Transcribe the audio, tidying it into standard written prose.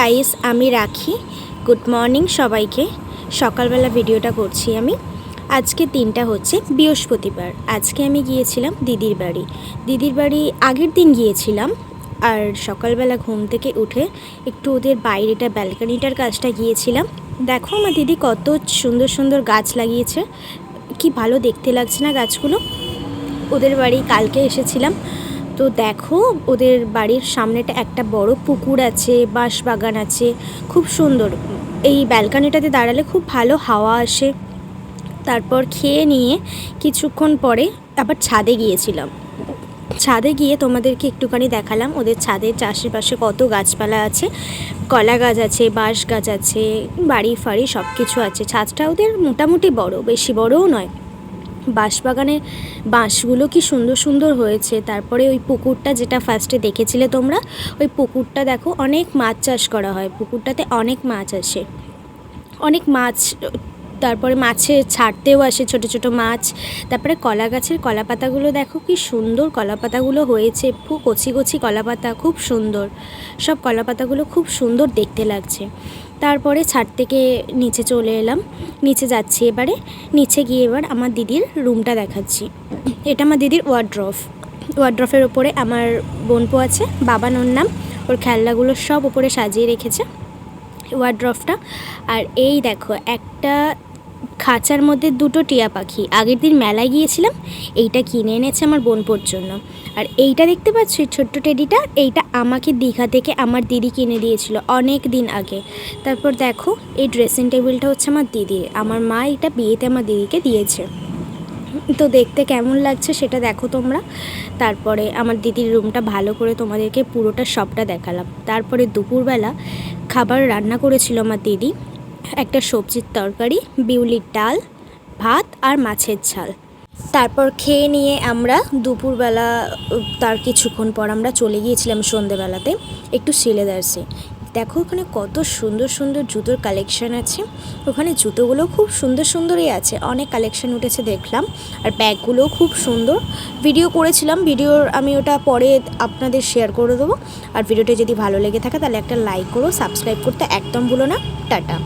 Guys, আমি রাখি। Good morning সবাইকে। সকালবেলা ভিডিওটা করছি আমি। আজকে দিনটা হচ্ছে বৃহস্পতিবার। আজকে আমি গিয়েছিলাম দিদির বাড়ি। আগের দিন গিয়েছিলাম। আর সকালবেলা ঘুম থেকে উঠে একটু ওদের বাইরেটা ব্যালকনিটার কাজটা গিয়েছিলাম। দেখো আমার দিদি কত সুন্দর সুন্দর গাছ লাগিয়েছে, কি ভালো দেখতে লাগছে না গাছগুলো। ওদের বাড়ি কালকে এসেছিলাম, তো দেখো ওদের বাড়ির সামনেটা একটা বড় পুকুর আছে, বাঁশ বাগান আছে, খুব সুন্দর। এই ব্যালকনিটাতে দাঁড়ালে খুব ভালো হাওয়া আসে। তারপর খেয়ে নিয়ে কিছুক্ষণ পরে আবার ছাদে গিয়েছিলাম। ছাদে গিয়ে তোমাদেরকে একটুখানি দেখালাম ওদের ছাদের চারপাশে কত গাছপালা আছে। কলা গাছ আছে, বাঁশ গাছ আছে, বাড়ি ফাড়ি সব কিছু আছে। ছাদটা ওদের মোটামুটি বড়, বেশি বড়ও নয়। বাঁশবাগানের বাঁশগুলো কি সুন্দর সুন্দর হয়েছে। তারপরে ওই পুকুরটা যেটা ফার্স্টে দেখেছিলে তোমরা, ওই পুকুরটা দেখো, অনেক মাছ চাষ করা হয় পুকুরটাতে, অনেক মাছ আসে, অনেক মাছ। তারপরে মাছের ছাড়তেও আসে ছোট ছোট মাছ। তারপরে কলা গাছের কলা পাতাগুলো দেখো কি সুন্দর কলা পাতাগুলো হয়েছে, খুব কচি কচি কলা পাতা, খুব সুন্দর। সব কলা পাতাগুলো খুব সুন্দর দেখতে লাগছে। তারপরে ছাদ থেকে নিচে চলে এলাম, নিচে যাচ্ছি এবারে। নিচে গিয়ে এবার আমার দিদির রুমটা দেখাচ্ছি। এটা আমার দিদির ওয়ার্ড্রফের ওপরে আমার বোনপো আছে, বাবানোর নাম। ওর খেলনাগুলো সব ওপরে সাজিয়ে রেখেছে ওয়ার্ড্রফটা। আর এই দেখো একটা খাঁচার মধ্যে দুটো টিয়া পাখি, আগের দিন মেলায় গিয়েছিলাম, এইটা কিনে এনেছে আমার বোনপোর জন্য। আর এইটা দেখতে পাচ্ছ, ছোট্ট টেডিটা, এইটা আমাকে দীঘা থেকে আমার দিদি কিনে দিয়েছিল অনেক দিন আগে। তারপর দেখো এই ড্রেসিং টেবিলটা হচ্ছে আমার দিদির, আমার মা এটা বিয়েতে আমার দিদিকে দিয়েছে। তো দেখতে কেমন লাগছে সেটা দেখো তোমরা। তারপরে আমার দিদির রুমটা ভালো করে তোমাদেরকে পুরোটা সবটা দেখালাম। তারপরে দুপুরবেলা খাবার রান্না করেছিল আমার দিদি, একটা সবজির তরকারি, বিউলির ডাল, ভাত আর মাছের ঝাল। তারপর খেয়ে নিয়ে আমরা দুপুরবেলা, তার কিছুক্ষণ পর আমরা চলে গিয়েছিলাম সন্ধেবেলাতে একটু সিলেদার্সে। দেখো ওখানে কত সুন্দর সুন্দর জুতোর কালেকশান আছে। ওখানে জুতোগুলো খুব সুন্দর সুন্দরই আছে, অনেক কালেকশান উঠেছে দেখলাম। আর ব্যাগগুলোও খুব সুন্দর। ভিডিও করেছিলাম, ভিডিওর আমি ওটা পরে আপনাদের শেয়ার করে দেবো। আর ভিডিওটা যদি ভালো লেগে থাকে তাহলে একটা লাইক করো, সাবস্ক্রাইব করতে একদম ভুলো না। টাটা।